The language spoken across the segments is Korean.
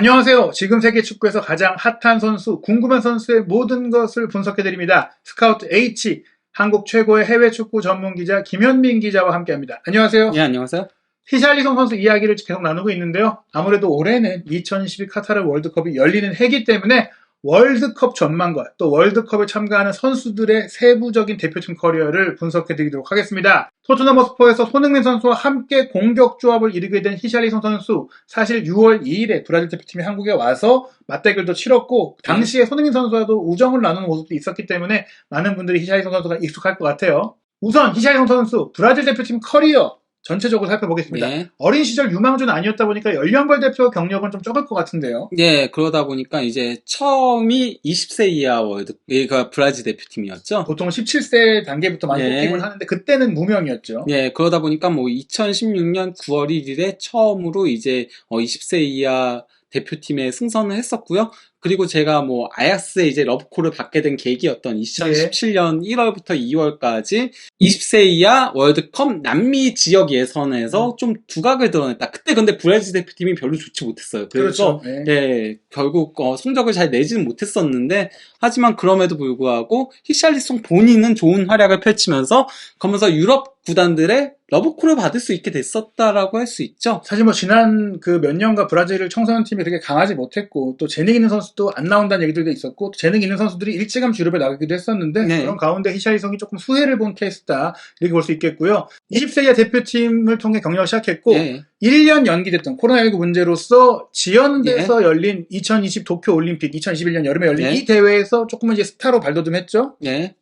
안녕하세요. 지금 세계 축구에서 가장 핫한 선수, 궁금한 선수의 모든 것을 분석해드립니다. 스카우트 H, 한국 최고의 해외 축구 전문 기자 김현민 기자와 함께합니다. 안녕하세요. 네, 안녕하세요. 히샬리송 선수 이야기를 계속 나누고 있는데요. 아무래도 올해는 2022 카타르 월드컵이 열리는 해이기 때문에 월드컵 전망과 또 월드컵에 참가하는 선수들의 세부적인 대표팀 커리어를 분석해드리도록 하겠습니다. 토트넘 허스퍼에서 손흥민 선수와 함께 공격 조합을 이루게 된 히샬리송 선수, 사실 6월 2일에 브라질 대표팀이 한국에 와서 맞대결도 치렀고 당시에 손흥민 선수와도 우정을 나누는 모습도 있었기 때문에 많은 분들이 히샬리송 선수가 익숙할 것 같아요. 우선 히샬리송 선수 브라질 대표팀 커리어 전체적으로 살펴보겠습니다. 네. 어린 시절 유망주는 아니었다 보니까 연령별 대표 경력은 좀 적을 것 같은데요. 네, 그러다 보니까 이제 처음이 20세 이하 그러니까 브라질 대표팀이었죠. 보통 17세 단계부터 많이 네. 뽑히곤 하는데 그때는 무명이었죠. 네, 그러다 보니까 2016년 9월 1일에 처음으로 이제 20세 이하 대표팀에 승선을 했었고요. 그리고 제가 아약스에 이제 러브콜을 받게 된 계기였던 2017년 1월부터 2월까지 20세 이하 월드컵 남미 지역 예선에서 좀 두각을 드러냈다. 그때 근데 브라질 대표팀이 별로 좋지 못했어요. 그래서 그렇죠. 네, 결국 성적을 잘 내지는 못했었는데, 하지만 그럼에도 불구하고 히샬리송 본인은 좋은 활약을 펼치면서 그러면서 유럽 구단들의 러브콜을 받을 수 있게 됐었다라고 할 수 있죠. 사실 지난 그 몇 년간 브라질 청소년 팀이 그렇게 강하지 못했고 또 재능 있는 선수도 안 나온다는 얘기들도 있었고 또 재능 있는 선수들이 일찌감치 유럽에 나가기도 했었는데 네. 그런 가운데 히샬리송이 조금 수혜를 본 케이스다 이렇게 볼 수 있겠고요. 20세 이하 대표팀을 통해 경력을 시작했고 네. 1년 연기됐던 코로나19 문제로서 지연돼서 열린 2020 도쿄 올림픽 2021년 여름에 열린 네. 이 대회에서 조금은 이제 스타로 발돋움했죠. 네.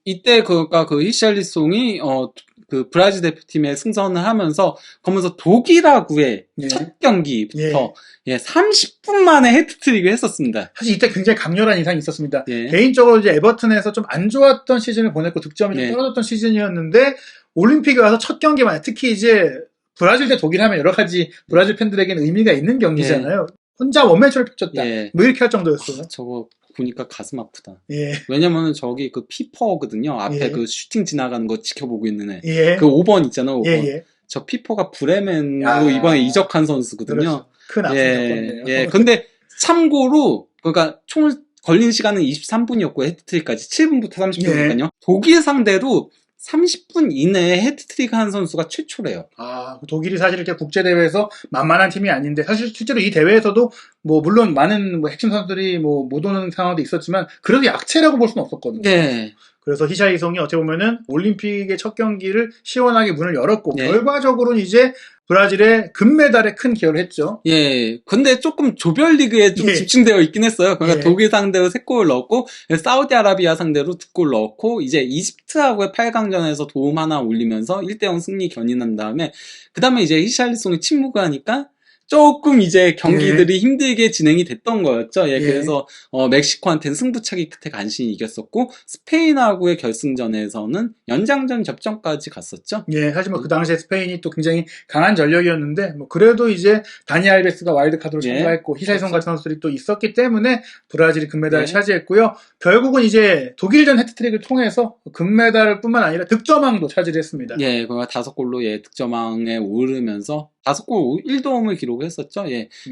이때 그 히샬리송이 그 브라질 대표팀에 승선을 하면서 그러면서 독일하고의 예. 첫 경기부터 30분 만에 해트트릭을 했었습니다. 사실 이때 굉장히 강렬한 인상이 있었습니다. 예. 개인적으로 이제 에버튼에서 좀 안 좋았던 시즌을 보냈고 득점이 좀 떨어졌던 시즌이었는데 올림픽에 와서 첫 경기만 특히 이제 브라질 대 독일 하면 여러 가지 브라질 팬들에게는 의미가 있는 경기잖아요. 혼자 원맨쇼를 펼쳤다. 이렇게 할 정도였어요. 저거 보니까 가슴 아프다. 예. 왜냐면은 저기 그 피퍼거든요. 앞에 예. 그 슈팅 지나가는 거 지켜보고 있는 애. 예. 그 5번 있잖아, 5번. 예. 저 피퍼가 브레멘으로 이번에 이적한 선수거든요. 그렇죠. 큰 아픔 겪었네요. 예. 근데 참고로 그러니까 총 걸린 시간은 23분이었고 해트트릭까지 7분부터 30분이니까요. 독일 상대로 30분 이내에 해트트릭 한 선수가 최초래요. 독일이 사실 이렇게 국제대회에서 만만한 팀이 아닌데, 사실 실제로 이 대회에서도, 물론 많은 핵심 선수들이 못 오는 상황도 있었지만, 그래도 약체라고 볼 수는 없었거든요. 네. 그래서 히샬리송이 어떻게 보면은 올림픽의 첫 경기를 시원하게 문을 열었고, 네. 결과적으로는 이제 브라질의 금메달에 큰 기여를 했죠. 예. 근데 조금 조별리그에 좀 집중되어 있긴 했어요. 그러니까 독일 상대로 3골을 넣었고, 사우디아라비아 상대로 2골 넣었고, 이제 이집트하고의 8강전에서 도움 하나 올리면서 1대0 승리 견인한 다음에, 그 다음에 이제 히샬리송이 침묵을 하니까, 조금 이제 경기들이 힘들게 진행이 됐던 거였죠. 그래서 멕시코한테는 승부차기 끝에 간신히 이겼었고, 스페인하고의 결승전에서는 연장전 접전까지 갔었죠. 사실 그 당시에 스페인이 또 굉장히 강한 전력이었는데, 그래도 이제 다니 알베스가 와일드카드로 참가했고, 히샬리송 같은 선수들이 또 있었기 때문에 브라질이 금메달을 차지했고요. 결국은 이제 독일전 해트트릭을 통해서 금메달 뿐만 아니라 득점왕도 차지했습니다. 그가 5골로 득점왕에 오르면서 5골 1도움을 기록했었죠.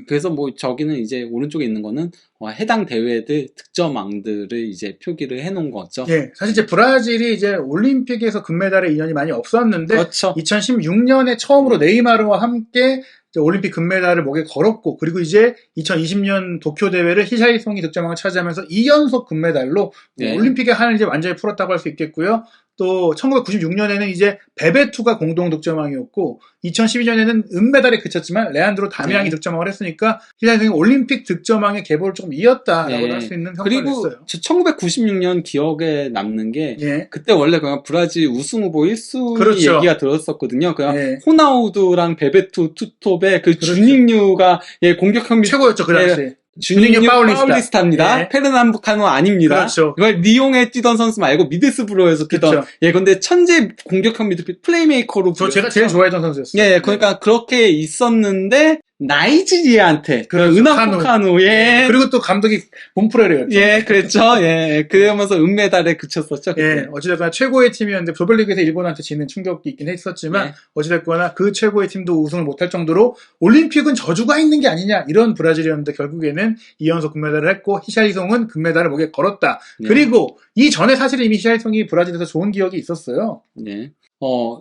그래서 저기는 이제 오른쪽에 있는 거는 해당 대회들 득점왕들을 이제 표기를 해놓은 거죠. 사실 이제 브라질이 이제 올림픽에서 금메달의 인연이 많이 없었는데, 그렇죠. 2016년에 처음으로 네이마르와 함께 올림픽 금메달을 목에 걸었고, 그리고 이제 2020년 도쿄 대회를 히샬리송이 득점왕을 차지하면서 2연속 금메달로 올림픽의 한을 이제 완전히 풀었다고 할 수 있겠고요. 또 1996년에는 이제 베베투가 공동 득점왕이었고 2012년에는 은메달에 그쳤지만 레안드로 다미앙이 득점왕을 했으니까 히샬리송이 올림픽 득점왕의 계보를 조금 이었다라고 할 수 있는 평가를 했어요. 그리고 1996년 기억에 남는 게 그때 원래 그냥 브라질 우승 후보 1순위 얘기가 들었었거든요. 그냥 호나우두랑 베베투 투톱의 그 주닝류가 공격형 최고였죠 그 당시에. 주닝류 파울리스타입니다. 페르남부카노 아닙니다. 그렇죠. 이걸 리옹에 뛰던 선수 말고 미드스브로에서 뛰던. 근데 천재 공격형 미드필드 플레이메이커로. 제가 제일 좋아했던 선수였어요. 그러니까 그렇게 있었는데 나이지리아한테 그렇죠. 은하포 카누 예. 그리고 또 감독이 봉프레르였죠. 예, 그랬죠. 예. 그러면서 은메달에 그쳤었죠. 그때. 예, 어찌됐거나 최고의 팀이었는데 조별리그에서 일본한테 지는 충격이 있긴 했었지만 예. 어찌됐거나 그 최고의 팀도 우승을 못할 정도로 올림픽은 저주가 있는 게 아니냐 이런 브라질이었는데 결국에는 2연속 금메달을 했고 히샬리송은 금메달을 목에 걸었다. 예. 그리고 이전에 사실 이미 히샬리송이 브라질에서 좋은 기억이 있었어요. 예.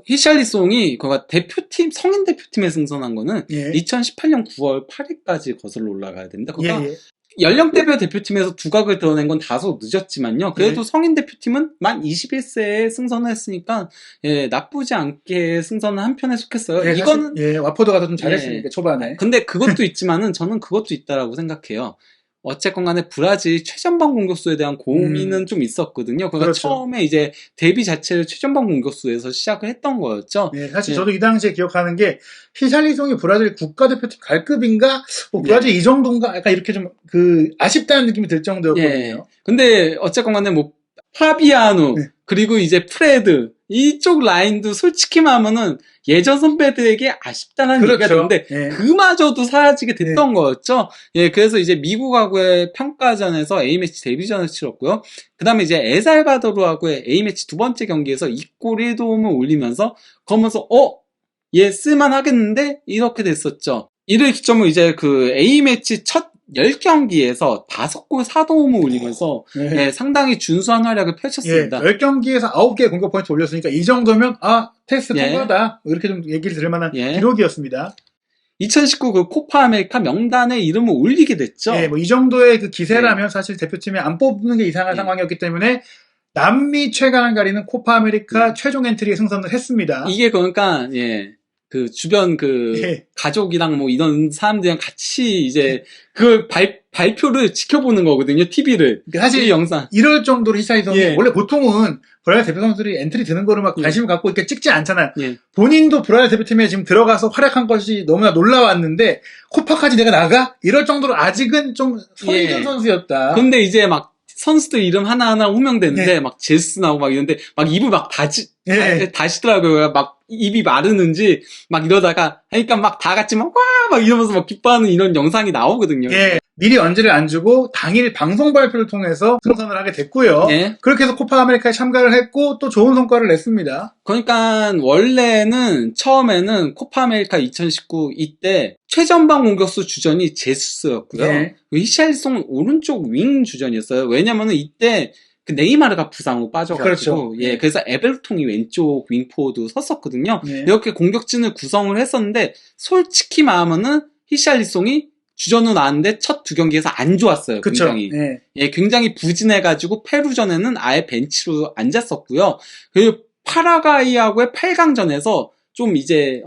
히샬리송이 그가 대표팀 성인 대표팀에 승선한 거는 예. 2018년 9월 8일까지 거슬러 올라가야 됩니다. 예, 그가 예. 연령대별 대표팀에서 두각을 드러낸 건 다소 늦었지만요. 그래도 예. 성인 대표팀은 만 21세에 승선을 했으니까 예, 나쁘지 않게 승선을 한 편에 속했어요. 예, 이거는 사실, 와포드 가서 좀 잘했으니까 초반에. 근데 그것도 있지만은 저는 그것도 있다라고 생각해요. 어쨌건 간에 브라질 최전방 공격수에 대한 고민은 좀 있었거든요. 그러니까 그렇죠. 처음에 이제 데뷔 자체를 최전방 공격수에서 시작을 했던 거였죠. 예, 사실 예. 저도 이 당시에 기억하는 게 히샬리송이 브라질 국가대표팀 갈 급인가? 뭐 브라질 이 정도인가? 약간 이렇게 좀 아쉽다는 느낌이 들 정도였거든요. 예. 근데 어쨌건 간에 뭐 파비아누 네. 그리고 이제 프레드 이쪽 라인도 솔직히 말하면은 예전 선배들에게 아쉽다는 얘기가 그렇죠. 되는데 예. 그마저도 사라지게 됐던 거였죠. 예, 그래서 이제 미국하고의 평가전에서 A매치 데뷔전을 치렀고요. 그 다음에 이제 엘살바도르하고의 A매치 두 번째 경기에서 2골 1도움을 올리면서 그러면서 얘 쓸만하겠는데? 이렇게 됐었죠. 이를 기점으로 이제 그 A매치 첫 10경기에서 5골 4도움을 올리면서 예. 예, 상당히 준수한 활약을 펼쳤습니다. 10경기에서 9개 공격 포인트 올렸으니까 이 정도면 테스트 예. 통과다. 이렇게 좀 얘기를 들을 만한 예. 기록이었습니다. 2019 그 코파 아메리카 명단에 이름을 올리게 됐죠. 예, 뭐 이 정도의 그 기세라면 사실 대표팀에 안 뽑는 게 이상한 예. 상황이었기 때문에 남미 최강을 가리는 코파 아메리카 최종 엔트리에 승선을 했습니다. 이게 그러니까 그 주변 예. 가족이랑 뭐 이런 사람들이랑 같이 이제 그 발표를 지켜보는 거거든요. TV를. 사실 이 영상. 이럴 정도로 히샬리송이 예. 원래 보통은 브라질 대표 선수들이 엔트리 드는 거를 막 예. 관심을 갖고 이렇게 찍지 않잖아요. 예. 본인도 브라질 대표팀에 지금 들어가서 활약한 것이 너무나 놀라웠는데 코파까지 내가 나가? 이럴 정도로 아직은 좀 선의전 예. 선수였다. 근데 이제 막 선수들 이름 하나하나 호명되는데 예. 막 제스 나오고 막 이런데 막 입을 막 예. 다시더라고요. 막 입이 마르는지 막 이러다가 그러니까 막 다 같이 막 이러면서 막 기뻐하는 이런 영상이 나오거든요. 예. 미리 언제를 안 주고 당일 방송 발표를 통해서 승선을 하게 됐고요. 예. 그렇게 해서 코파 아메리카에 참가를 했고 또 좋은 성과를 냈습니다. 그러니까 원래는 처음에는 코파 아메리카 2019 이때 최전방 공격수 주전이 제수스였고요. 예. 히샬리송은 오른쪽 윙 주전이었어요. 왜냐면은 이때 그 네이마르가 부상으로 빠져가지고 그렇죠. 예, 그래서 에벨통이 왼쪽 윙포워드 섰었거든요. 예. 이렇게 공격진을 구성을 했었는데 솔직히 말하면은 히샬리송이 주전으로 나왔는데 첫 두 경기에서 안 좋았어요. 그쵸. 굉장히. 예. 예, 굉장히 부진해가지고 페루전에는 아예 벤치로 앉았었고요. 그리고 파라과이하고의 8강전에서 좀 이제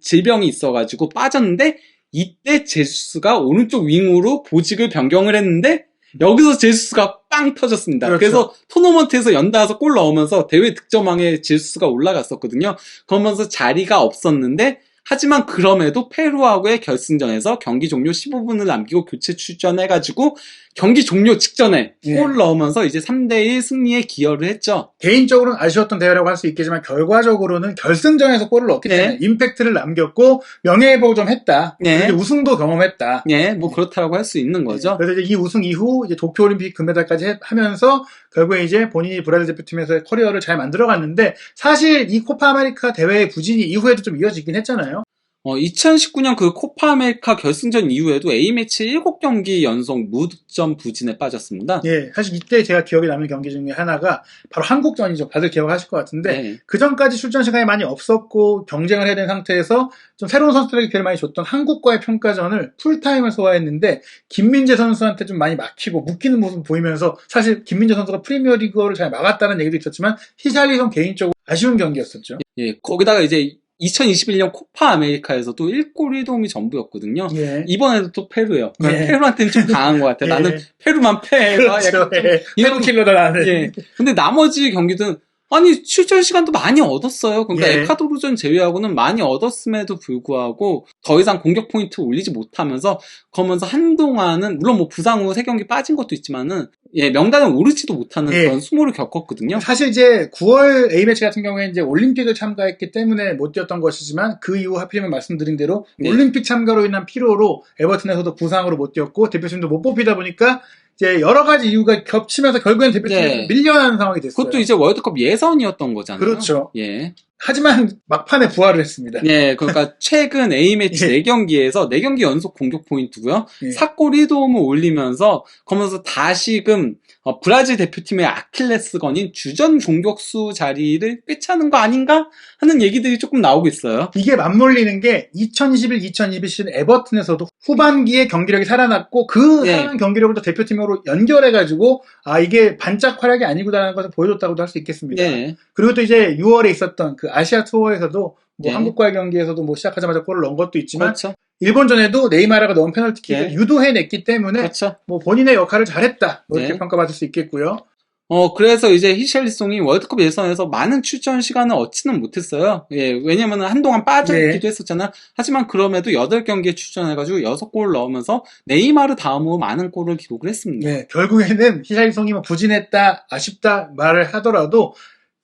질병이 있어가지고 빠졌는데 이때 제수스가 오른쪽 윙으로 보직을 변경을 했는데 여기서 제수스가 빵 터졌습니다. 그렇죠. 그래서 토너먼트에서 연달아서 골 넣으면서 대회 득점왕에 제수스가 올라갔었거든요. 그러면서 자리가 없었는데 하지만 그럼에도 페루하고의 결승전에서 경기 종료 15분을 남기고 교체 출전해가지고 경기 종료 직전에 예. 골 넣으면서 이제 3대1 승리에 기여를 했죠. 개인적으로는 아쉬웠던 대회라고 할 수 있겠지만 결과적으로는 결승전에서 골을 넣었기 네. 때문에 임팩트를 남겼고 명예회복 좀 했다. 네. 그리고 우승도 경험했다. 예, 뭐 그렇다고 할 수 있는 거죠. 그래서 이제 이 우승 이후 이제 도쿄올림픽 금메달까지 하면서 결국에 이제 본인이 브라질 대표팀에서의 커리어를 잘 만들어갔는데 사실 이 코파 아메리카 대회의 부진이 이후에도 좀 이어지긴 했잖아요. 2019년 그 코파 아메리카 결승전 이후에도 A매치 7경기 연속 무득점 부진에 빠졌습니다. 예, 사실 이때 제가 기억에 남는 경기 중에 하나가 바로 한국전이죠. 다들 기억하실 것 같은데 네. 그 전까지 출전 시간이 많이 없었고 경쟁을 해야 되는 상태에서 좀 새로운 선수들에게 기회를 많이 줬던 한국과의 평가전을 풀타임을 소화했는데 김민재 선수한테 좀 많이 막히고 묶이는 모습 보이면서 사실 김민재 선수가 프리미어리그를 잘 막았다는 얘기도 있었지만 히샬리송 개인적으로 아쉬운 경기였었죠. 예, 거기다가 이제 2021년 코파 아메리카에서도 1골 1도움이 전부였거든요. 예. 이번에도 또 페루예요. 예. 페루한테는 좀 강한 것 같아요. 예. 나는 페루만 패. 그렇죠. 약간 좀 예. 페루 킬러다 나는. 예. 근데 나머지 경기들은 아니, 출전 시간도 많이 얻었어요. 그러니까 예. 에콰도르전 제외하고는 많이 얻었음에도 불구하고 더 이상 공격 포인트 올리지 못하면서 그러면서 한동안은 물론 뭐 부상 후 3경기 빠진 것도 있지만은 예, 명단에 오르지도 못하는 예. 그런 수모를 겪었거든요. 사실 이제 9월 A매치 같은 경우에 이제 올림픽을 참가했기 때문에 못 뛰었던 것이지만 그 이후 하필이면 말씀드린 대로 네. 올림픽 참가로 인한 피로로 에버튼에서도 부상으로 못 뛰었고 대표팀도 못 뽑히다 보니까 이제 여러 가지 이유가 겹치면서 결국엔 대표팀에 네. 밀려나는 상황이 됐어요. 그것도 이제 월드컵 예선이었던 거잖아요. 그렇죠. 예. 하지만 막판에 부활을 했습니다. 예, 그러니까 최근 A매치 예. 4경기에서 4경기 연속 공격 포인트고요. 예. 4골 1도움을 올리면서 그러면서 다시금 브라질 대표팀의 아킬레스건인 주전 공격수 자리를 꿰차는 거 아닌가 하는 얘기들이 조금 나오고 있어요. 이게 맞물리는 게 2021-2022 시즌 에버튼에서도 후반기에 경기력이 살아났고 그 예. 살아난 경기력을 또 대표팀으로 연결해가지고 아 이게 반짝 활약이 아니구나라는 것을 보여줬다고도 할 수 있겠습니다. 예. 그리고 또 이제 6월에 있었던 그 아시아 투어에서도 뭐 예. 한국과의 경기에서도 뭐 시작하자마자 골을 넣은 것도 있지만 그렇죠. 일본전에도 네이마르가 넣은 페널티킥을 예. 유도해냈기 때문에 그렇죠. 뭐 본인의 역할을 잘했다 뭐 이렇게 네. 평가받을 수 있겠고요. 그래서 이제 히샬리송이 월드컵 예선에서 많은 출전 시간을 얻지는 못했어요. 예, 왜냐면 한동안 빠져있기도 했었잖아. 하지만 그럼에도 8경기에 출전해가지고 6골 넣으면서 네이마르 다음으로 많은 골을 기록을 했습니다. 네, 결국에는 히샬리송이 뭐 부진했다, 아쉽다 말을 하더라도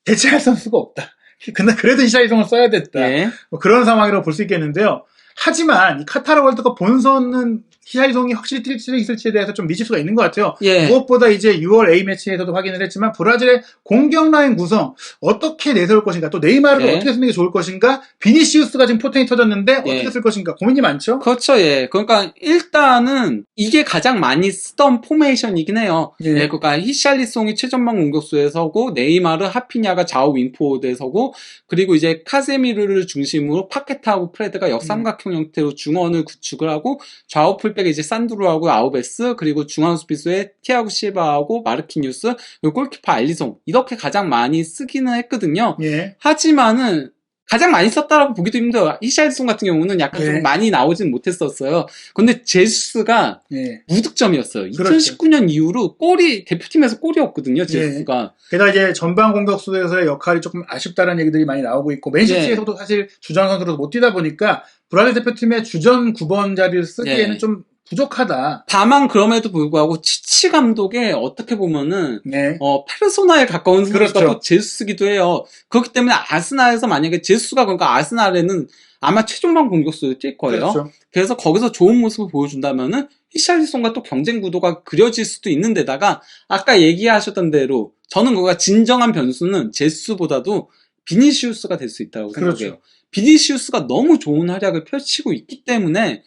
대체할 선수가 없다. 근데 그래도 히샬리송을 써야 됐다. 예. 뭐 그런 상황이라고 볼 수 있겠는데요. 하지만 이 카타르 월드컵 본선은 히샬리송이 확실히 뛸 수 있을지에 대해서 좀 미칠 수가 있는 것 같아요. 예. 무엇보다 이제 6월 A매치에서도 확인을 했지만 브라질의 공격 라인 구성 어떻게 내세울 것인가 또 네이마르를 예. 어떻게 쓰는 게 좋을 것인가 비니시우스가 지금 포텐이 터졌는데 어떻게 예. 쓸 것인가 고민이 많죠? 그렇죠, 예. 그러니까 일단은 이게 가장 많이 쓰던 포메이션이긴 해요. 예. 예, 그러니까 히샬리송이 최전방 공격수에 서고 네이마르, 하피냐가 좌우 윙포워드에 서고 그리고 이제 카세미르를 중심으로 파케타하고 프레드가 역삼각형 형태로 중원을 구축을 하고 좌우 풀백에 이제 산드로하고 아우베스 그리고 중앙 수비수에 티아고 실바하고 마르키뉴스 그리고 골키퍼 알리송 이렇게 가장 많이 쓰기는 했거든요. 예. 하지만은 가장 많이 썼다라고 보기도 힘들어요. 히샬리송 같은 경우는 약간 예. 좀 많이 나오진 못했었어요. 근데 제수스가 예. 무득점이었어요. 그렇죠. 2019년 이후로 대표팀에서 골이 없거든요, 제수스가. 게다가 이제 전방 공격수에서의 역할이 조금 아쉽다는 얘기들이 많이 나오고 있고 맨시티에서도 사실 주전 선수로 못 뛰다 보니까 브라질 대표팀의 주전 9번 자리를 쓰기에는 예. 좀 부족하다. 다만 그럼에도 불구하고 치치 감독의 어떻게 보면은 네. 페르소나에 가까운 선수가 그렇죠. 또 제수스기도 해요. 그렇기 때문에 아스날에서 만약에 제수스가 그러니까 아스날에는 아마 최종방 공격수를 뛸 거예요. 그렇죠. 그래서 거기서 좋은 모습을 보여준다면은 히샬리송과 또 경쟁 구도가 그려질 수도 있는데다가 아까 얘기하셨던 대로 저는 그가 진정한 변수는 제수보다도 비니시우스가 될 수 있다고 그렇죠. 생각해요. 비니시우스가 너무 좋은 활약을 펼치고 있기 때문에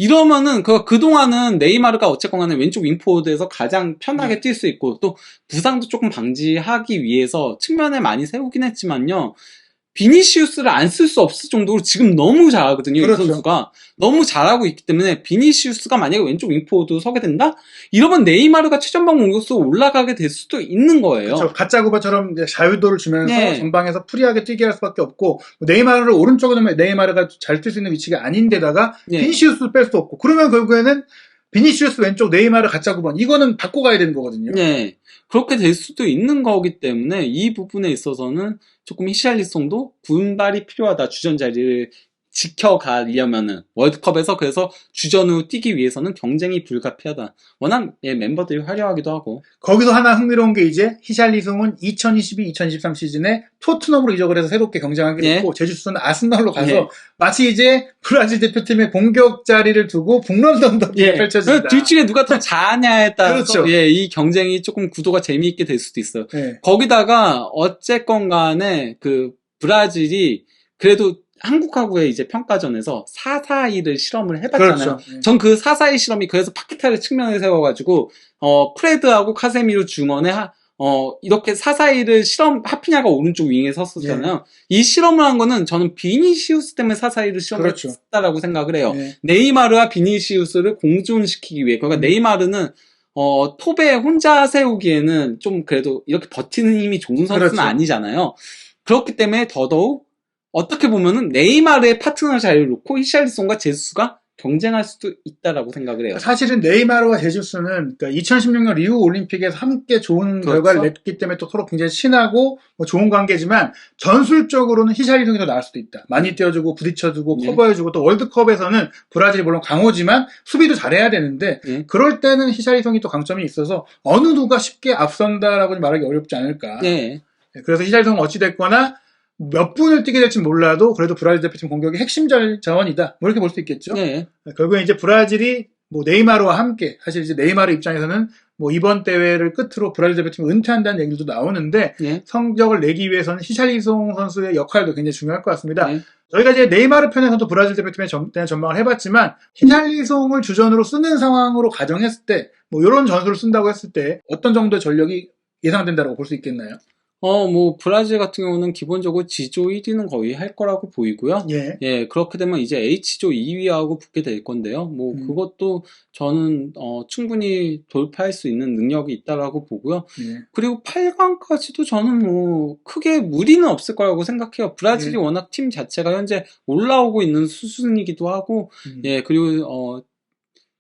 이러면은 그동안은 네이마르가 어쨌건 간에 왼쪽 윙포워드에서 가장 편하게 뛸 수 있고 또 부상도 조금 방지하기 위해서 측면에 많이 세우긴 했지만요. 비니시우스를 안 쓸 수 없을 정도로 지금 너무 잘하거든요. 그렇죠. 이 선수가. 너무 잘하고 있기 때문에 비니시우스가 만약에 왼쪽 윙포워드 서게 된다? 이러면 네이마르가 최전방 공격수로 올라가게 될 수도 있는 거예요. 그렇죠. 가짜 구바처럼 이제 자유도를 주면서 네. 전방에서 프리하게 뛰게 할 수밖에 없고 네이마르를 오른쪽에 놓으면 네이마르가 잘 뛸 수 있는 위치가 아닌데다가 네. 비니시우스도 뺄 수 없고 그러면 결국에는 비니시우스 왼쪽 네이마르 가짜 9번 이거는 바꿔 가야 되는 거거든요. 네. 그렇게 될 수도 있는 거기 때문에 이 부분에 있어서는 조금 히샬리송도 분발이 필요하다. 주전 자리를 지켜가려면은 월드컵에서 그래서 주전으로 뛰기 위해서는 경쟁이 불가피하다. 워낙 멤버들이 화려하기도 하고. 거기서 하나 흥미로운 게 이제 히샬리송은 2022-2023 시즌에 토트넘으로 이적을 해서 새롭게 경쟁하게 예. 됐고 제주스는 아스날로 가서 예. 마치 이제 브라질 대표팀의 공격 자리를 두고 북런던 더비가 펼쳐진다. 둘 중에 누가 더 잘하냐에 따라서 그렇죠. 이 경쟁이 조금 구도가 재미있게 될 수도 있어요. 예. 거기다가 어쨌건 간에 그 브라질이 그래도 한국하고의 이제 평가전에서 4-4-2를 실험을 해봤잖아요. 그렇죠. 예. 전 그 4-4-2 실험이 그래서 파케타를 측면에 세워가지고 프레드하고 카세미르 중원에 이렇게 4-4-2를 하피냐가 오른쪽 윙에 섰었잖아요. 이 실험을 한 거는 저는 비니시우스 때문에 4-4-2를 그렇죠. 실험했다라고 생각을 해요. 예. 네이마르와 비니시우스를 공존시키기 위해. 그러니까 네이마르는 톱에 혼자 세우기에는 좀 그래도 이렇게 버티는 힘이 좋은 선수는 그렇죠. 아니잖아요. 그렇기 때문에 더더욱 어떻게 보면은 네이마르의 파트너 자리를 놓고 히샬리송과 제수스가 경쟁할 수도 있다라고 생각을 해요. 사실은 네이마르와 제주스는 그러니까 2016년 리우 올림픽에서 함께 좋은 그렇죠. 결과를 냈기 때문에 또 서로 굉장히 친하고 뭐 좋은 관계지만 전술적으로는 히샬리송이 더 나을 수도 있다. 많이 뛰어주고 부딪혀주고 네. 커버해주고 또 월드컵에서는 브라질이 물론 강호지만 수비도 잘해야 되는데 네. 그럴 때는 히샬리송이 또 강점이 있어서 어느 누가 쉽게 앞선다라고 말하기 어렵지 않을까. 네. 그래서 히샬리송은 어찌됐거나 몇 분을 뛰게 될지 몰라도 그래도 브라질 대표팀 공격의 핵심 자원이다. 뭐 이렇게 볼 수 있겠죠. 네. 결국에 이제 브라질이 뭐 네이마르와 함께 사실 이제 네이마르 입장에서는 뭐 이번 대회를 끝으로 브라질 대표팀을 은퇴한다는 얘기도 나오는데 네. 성적을 내기 위해서는 히샬리송 선수의 역할도 굉장히 중요할 것 같습니다. 네. 저희가 이제 네이마르 편에서도 브라질 대표팀에 대한 전망을 해봤지만 히샬리송을 주전으로 쓰는 상황으로 가정했을 때 뭐 이런 전술을 쓴다고 했을 때 어떤 정도의 전력이 예상된다고 볼 수 있겠나요? 뭐, 브라질 같은 경우는 기본적으로 G조 1위는 거의 할 거라고 보이고요. 예. 예, 그렇게 되면 이제 H조 2위하고 붙게 될 건데요. 뭐, 그것도 저는, 충분히 돌파할 수 있는 능력이 있다라고 보고요. 예. 그리고 8강까지도 저는 뭐, 크게 무리는 없을 거라고 생각해요. 브라질이 워낙 팀 자체가 현재 올라오고 있는 수준이기도 하고, 예, 그리고,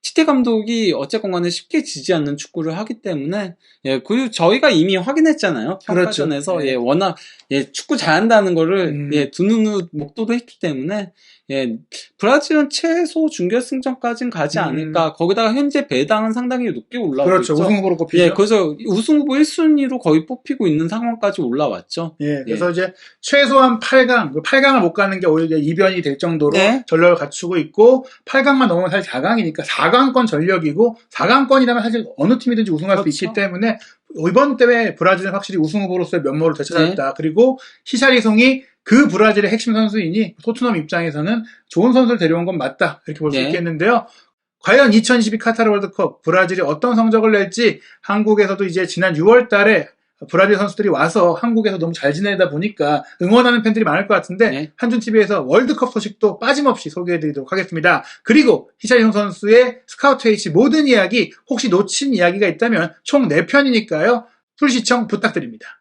티테 감독이 어쨌건 간에 쉽게 지지 않는 축구를 하기 때문에, 예, 그리고 저희가 이미 확인했잖아요. 평가전에서, 그렇죠. 예, 워낙, 예, 축구 잘한다는 거를, 예, 두 눈으로 목도도 했기 때문에, 예, 브라질은 최소 준결승전까지는 가지 않을까. 거기다가 현재 배당은 상당히 높게 올라오고 그렇죠. 있죠. 우승 후보로 꼽히죠. 예, 그래서 우승 후보 1순위로 거의 뽑히고 있는 상황까지 올라왔죠. 예, 그래서 이제 최소한 8강, 8강을 못 가는 게 오히려 이변이 될 정도로 네. 전력을 갖추고 있고 8강만 넘으면 사실 4강이니까 4강권 전력이고 4강권이라면 사실 어느 팀이든지 우승할 그렇죠. 수 있기 때문에 이번 대회 브라질은 확실히 우승 후보로서의 면모를 되찾았다. 그리고 히샬리송이 그 브라질의 핵심 선수이니 토트넘 입장에서는 좋은 선수를 데려온 건 맞다. 이렇게 볼 수 있겠는데요. 과연 2022 카타르 월드컵 브라질이 어떤 성적을 낼지 한국에서도 이제 지난 6월 달에 브라질 선수들이 와서 한국에서 너무 잘 지내다 보니까 응원하는 팬들이 많을 것 같은데 한준TV에서 월드컵 소식도 빠짐없이 소개해드리도록 하겠습니다. 그리고 히샬리송 선수의 스카우트 H 모든 이야기 혹시 놓친 이야기가 있다면 총 4편이니까요. 풀시청 부탁드립니다.